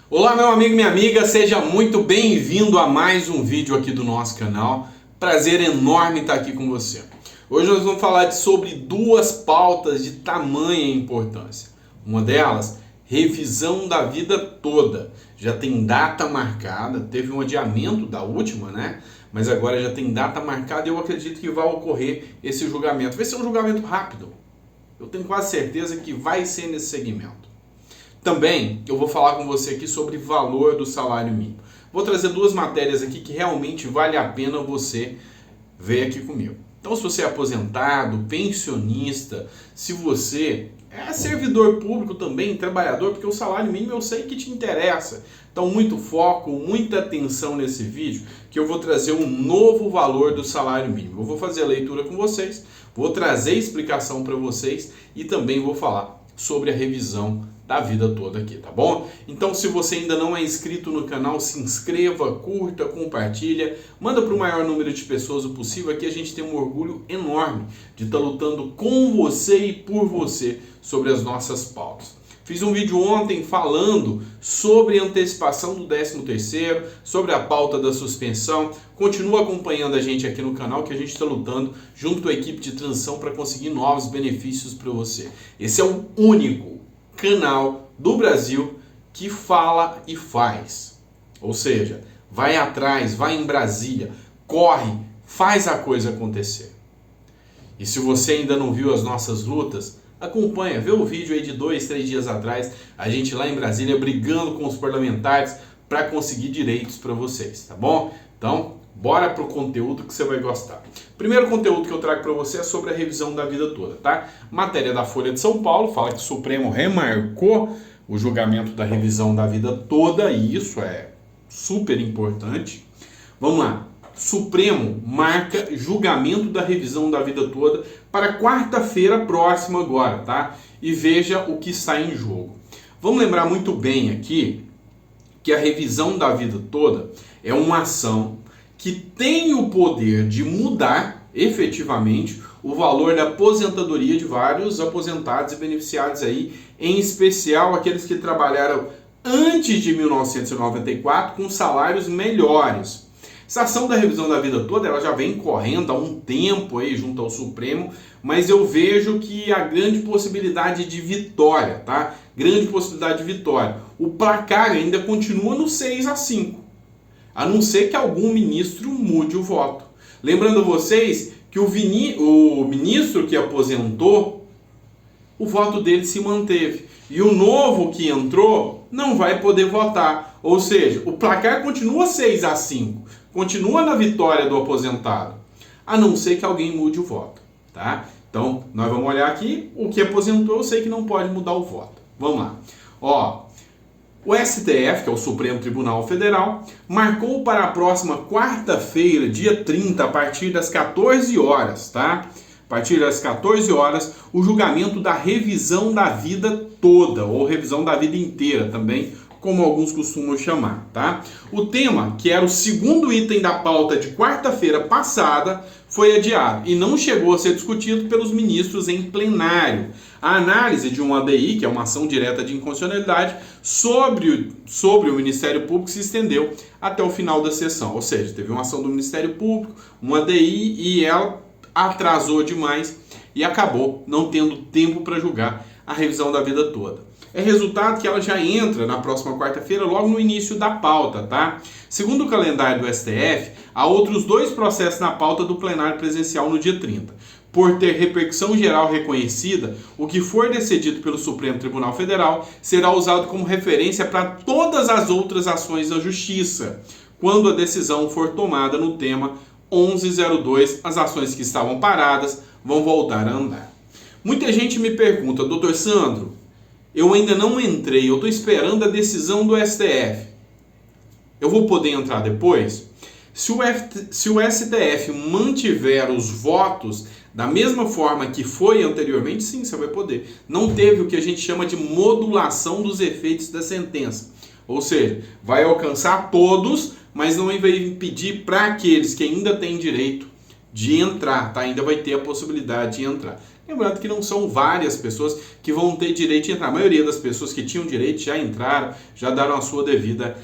Olá meu amigo e minha amiga, seja muito bem-vindo a mais um vídeo aqui do nosso canal. Prazer enorme estar aqui com você. Hoje nós vamos falar sobre duas pautas de tamanha importância. Uma delas, revisão da vida toda. Já tem data marcada, teve um adiamento da última, né? Mas agora já tem data marcada e eu acredito que vai ocorrer esse julgamento. Vai ser um julgamento rápido. Eu tenho quase certeza que vai ser nesse segmento. Também eu vou falar com você aqui sobre valor do salário mínimo. Vou trazer duas matérias aqui que realmente vale a pena você ver aqui comigo. Então, se você é aposentado, pensionista, se você é servidor público também, trabalhador, porque o salário mínimo eu sei que te interessa. Então, muito foco, muita atenção nesse vídeo, que eu vou trazer um novo valor do salário mínimo. Eu vou fazer a leitura com vocês, vou trazer explicação para vocês e também vou falar sobre a revisão da vida toda aqui, tá bom? Então, se você ainda não é inscrito no canal, se inscreva, curta, compartilha, manda para o maior número de pessoas o possível. Aqui a gente tem um orgulho enorme de estar lutando com você e por você sobre as nossas pautas. Fiz um vídeo ontem falando sobre antecipação do 13º, sobre a pauta da suspensão. Continua acompanhando a gente aqui no canal, que a gente está lutando junto com a equipe de transição para conseguir novos benefícios para você. Esse é o único canal do Brasil que fala e faz. Ou seja, vai atrás, vai em Brasília, corre, faz a coisa acontecer. E se você ainda não viu as nossas lutas, acompanha, vê o vídeo aí de 2, 3 dias atrás, a gente lá em Brasília brigando com os parlamentares para conseguir direitos para vocês, tá bom? Então, bora pro conteúdo que você vai gostar. Primeiro conteúdo que eu trago para você é sobre a revisão da vida toda, tá? Matéria da Folha de São Paulo fala que o Supremo remarcou o julgamento da revisão da vida toda e isso é super importante. Vamos lá. Supremo marca julgamento da revisão da vida toda para quarta-feira próxima agora, tá? E veja o que está em jogo. Vamos lembrar muito bem aqui que a revisão da vida toda é uma ação que tem o poder de mudar efetivamente o valor da aposentadoria de vários aposentados e beneficiados aí, em especial aqueles que trabalharam antes de 1994 com salários melhores. Essa ação da revisão da vida toda, ela já vem correndo há um tempo aí junto ao Supremo, mas eu vejo que há grande possibilidade de vitória, tá? Grande possibilidade de vitória. O placar ainda continua no 6-5. A não ser que algum ministro mude o voto. Lembrando vocês que o ministro que aposentou, o voto dele se manteve. E o novo que entrou não vai poder votar. Ou seja, o placar continua 6-5. Continua na vitória do aposentado. A não ser que alguém mude o voto. Tá? Então, nós vamos olhar aqui. O que aposentou, eu sei que não pode mudar o voto. Vamos lá. Ó. O STF, que é o Supremo Tribunal Federal, marcou para a próxima quarta-feira, dia 30, a partir das 14 horas, tá? A partir das 14 horas, o julgamento da revisão da vida toda, ou revisão da vida inteira também, como alguns costumam chamar, tá? O tema, que era o segundo item da pauta de quarta-feira passada, foi adiado e não chegou a ser discutido pelos ministros em plenário. A análise de um ADI, que é uma ação direta de inconstitucionalidade, sobre o Ministério Público se estendeu até o final da sessão. Ou seja, teve uma ação do Ministério Público, um ADI, e ela atrasou demais e acabou não tendo tempo para julgar a revisão da vida toda. É resultado que ela já entra na próxima quarta-feira, logo no início da pauta, tá? Segundo o calendário do STF, há outros 2 processos na pauta do plenário presencial no dia 30. Por ter repercussão geral reconhecida, o que for decidido pelo Supremo Tribunal Federal será usado como referência para todas as outras ações da Justiça, quando a decisão for tomada no tema 1102, as ações que estavam paradas vão voltar a andar. Muita gente me pergunta, doutor Sandro, eu ainda não entrei, eu estou esperando a decisão do STF. Eu vou poder entrar depois? Se o STF mantiver os votos da mesma forma que foi anteriormente, sim, você vai poder. Não teve o que a gente chama de modulação dos efeitos da sentença. Ou seja, vai alcançar todos, mas não vai impedir para aqueles que ainda têm direito de entrar, tá? Ainda vai ter a possibilidade de entrar. Lembrando que não são várias pessoas que vão ter direito de entrar. A maioria das pessoas que tinham direito já entraram, já deram a sua devida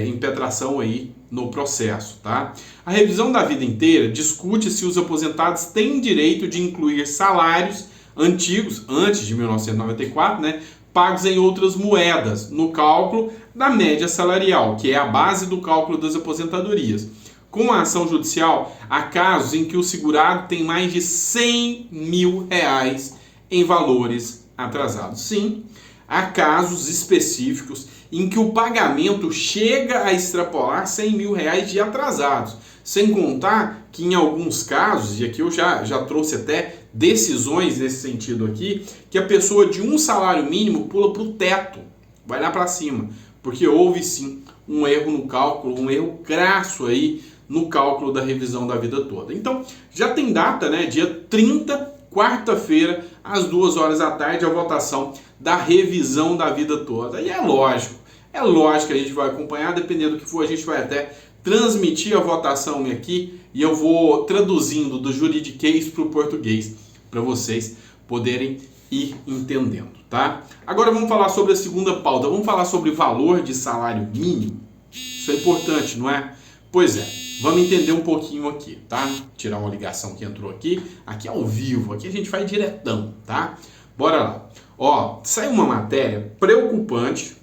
impetração aí no processo, tá? A revisão da vida inteira discute se os aposentados têm direito de incluir salários antigos, antes de 1994, né, pagos em outras moedas, no cálculo da média salarial, que é a base do cálculo das aposentadorias. Com a ação judicial, há casos em que o segurado tem mais de 100 mil reais em valores atrasados. Sim, há casos específicos em que o pagamento chega a extrapolar 100 mil reais de atrasados. Sem contar que em alguns casos, e aqui eu já trouxe até decisões nesse sentido aqui, que a pessoa de um salário mínimo pula para o teto, vai lá para cima, porque houve sim um erro no cálculo, um erro crasso aí no cálculo da revisão da vida toda. Então, já tem data, né? Dia 30, quarta-feira, às 2 horas da tarde, a votação da revisão da vida toda. E é lógico que a gente vai acompanhar, dependendo do que for, a gente vai até transmitir a votação aqui e eu vou traduzindo do juridiquês para o português, para vocês poderem ir entendendo, tá? Agora vamos falar sobre a segunda pauta, vamos falar sobre valor de salário mínimo. Isso é importante, não é? Pois é, vamos entender um pouquinho aqui, tá? Tirar uma ligação que entrou aqui é ao vivo, aqui a gente vai diretão, tá? Bora lá. Ó, saiu uma matéria preocupante,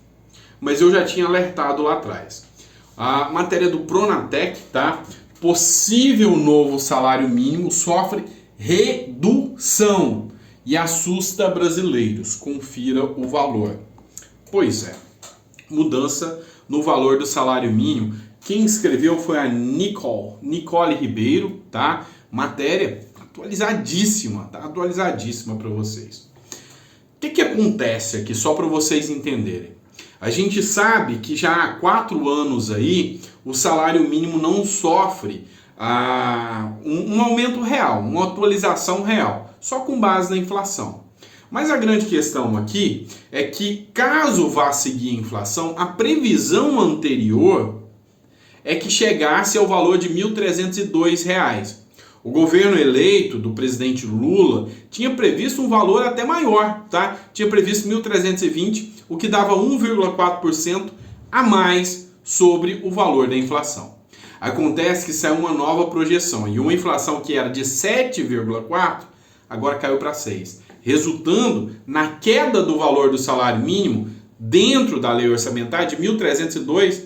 mas eu já tinha alertado lá atrás. A matéria do Pronatec, tá? Possível novo salário mínimo sofre redução e assusta brasileiros. Confira o valor. Pois é, mudança no valor do salário mínimo. Quem escreveu foi a Nicole Ribeiro, tá? Matéria atualizadíssima, tá? Atualizadíssima para vocês. O que acontece aqui, só para vocês entenderem? A gente sabe que já há 4 anos aí, o salário mínimo não sofre um aumento real, uma atualização real, só com base na inflação. Mas a grande questão aqui é que, caso vá seguir a inflação, a previsão anterior é que chegasse ao valor de R$ 1.302. O governo eleito do presidente Lula tinha previsto um valor até maior, tá? Tinha previsto 1.320, o que dava 1,4% a mais sobre o valor da inflação. Acontece que saiu uma nova projeção e uma inflação que era de 7,4 agora caiu para 6, resultando na queda do valor do salário mínimo dentro da lei orçamentária de 1.302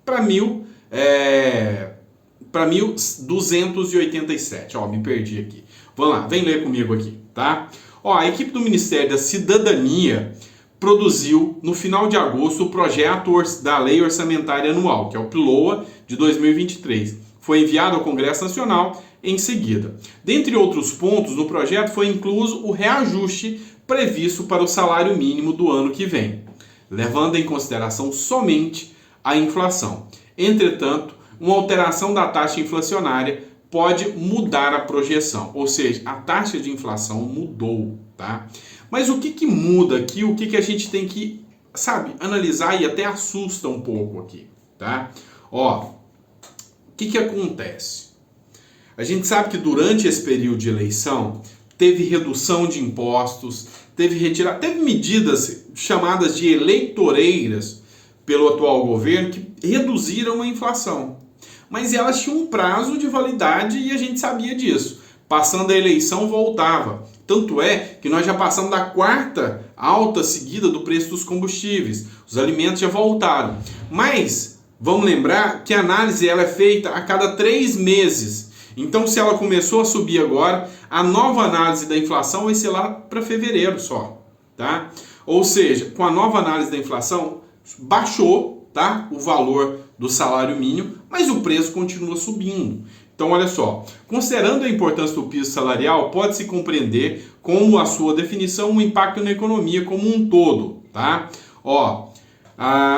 para 1.287. Ó, me perdi aqui. Vamos lá, vem ler comigo aqui, tá? Ó, a equipe do Ministério da Cidadania produziu, no final de agosto, o projeto da Lei Orçamentária Anual, que é o PLOA de 2023. Foi enviado ao Congresso Nacional em seguida. Dentre outros pontos, no projeto foi incluso o reajuste previsto para o salário mínimo do ano que vem, levando em consideração somente a inflação. Entretanto, uma alteração da taxa inflacionária pode mudar a projeção, ou seja, a taxa de inflação mudou, tá? Mas o que muda aqui, o que a gente tem que, analisar e até assusta um pouco aqui, tá? Ó, o que acontece? A gente sabe que durante esse período de eleição teve redução de impostos, teve medidas chamadas de eleitoreiras pelo atual governo que reduziram a inflação. Mas elas tinham um prazo de validade e a gente sabia disso. Passando a eleição, voltava. Tanto é que nós já passamos da 4ª alta seguida do preço dos combustíveis. Os alimentos já voltaram. Mas vamos lembrar que a análise ela é feita a cada 3 meses. Então, se ela começou a subir agora, a nova análise da inflação vai ser lá para fevereiro só, tá? Ou seja, com a nova análise da inflação, baixou, tá, o valor do salário mínimo, mas o preço continua subindo. Então, olha só, considerando a importância do piso salarial, pode-se compreender como a sua definição um impacto na economia como um todo, tá? Ó,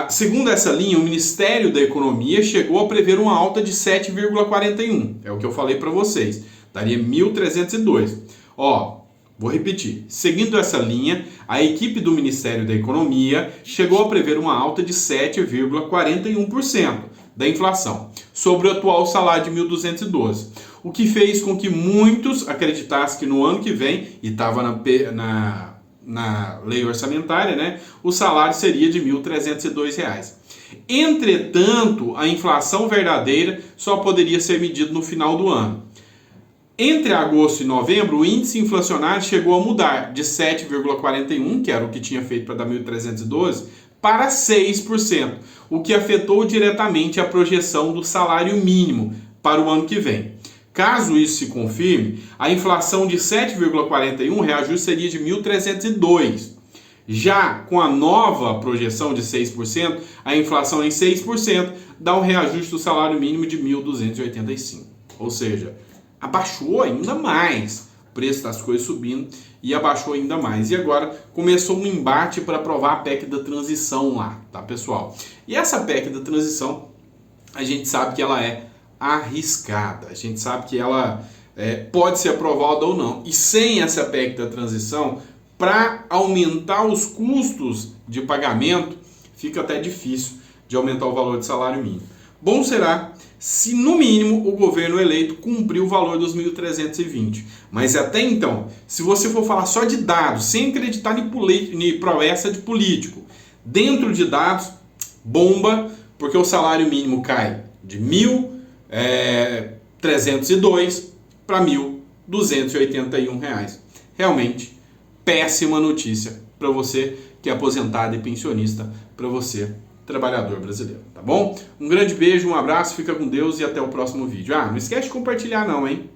segundo essa linha, o Ministério da Economia chegou a prever uma alta de 7,41, é o que eu falei para vocês, daria 1.302. Ó, vou repetir, seguindo essa linha, a equipe do Ministério da Economia chegou a prever uma alta de 7,41%, da inflação sobre o atual salário de 1.212, o que fez com que muitos acreditassem que no ano que vem, e estava na lei orçamentária, né, o salário seria de R$ 1.302. Entretanto, a inflação verdadeira só poderia ser medida no final do ano. Entre agosto e novembro, o índice inflacionário chegou a mudar de 7,41, que era o que tinha feito para dar 1.312, para 6%, o que afetou diretamente a projeção do salário mínimo para o ano que vem. Caso isso se confirme, a inflação de 7,41 reajuste seria de 1.302. Já com a nova projeção de 6%, a inflação em 6% dá um reajuste do salário mínimo de 1.285. Ou seja, abaixou ainda mais o preço das coisas subindo e abaixou ainda mais. E agora começou um embate para aprovar a PEC da transição lá, tá, pessoal? E essa PEC da transição, a gente sabe que ela é arriscada. A gente sabe que ela pode ser aprovada ou não. E sem essa PEC da transição, para aumentar os custos de pagamento, fica até difícil de aumentar o valor de salário mínimo. Bom será se, no mínimo, o governo eleito cumprir o valor dos 1.320. Mas até então, se você for falar só de dados, sem acreditar em promessa de político, dentro de dados, bomba, porque o salário mínimo cai de 1.302 para R$ 1.281. Realmente, péssima notícia para você que é aposentado e pensionista, para você, trabalhador brasileiro, tá bom? Um grande beijo, um abraço, fica com Deus e até o próximo vídeo. Não esquece de compartilhar não, hein?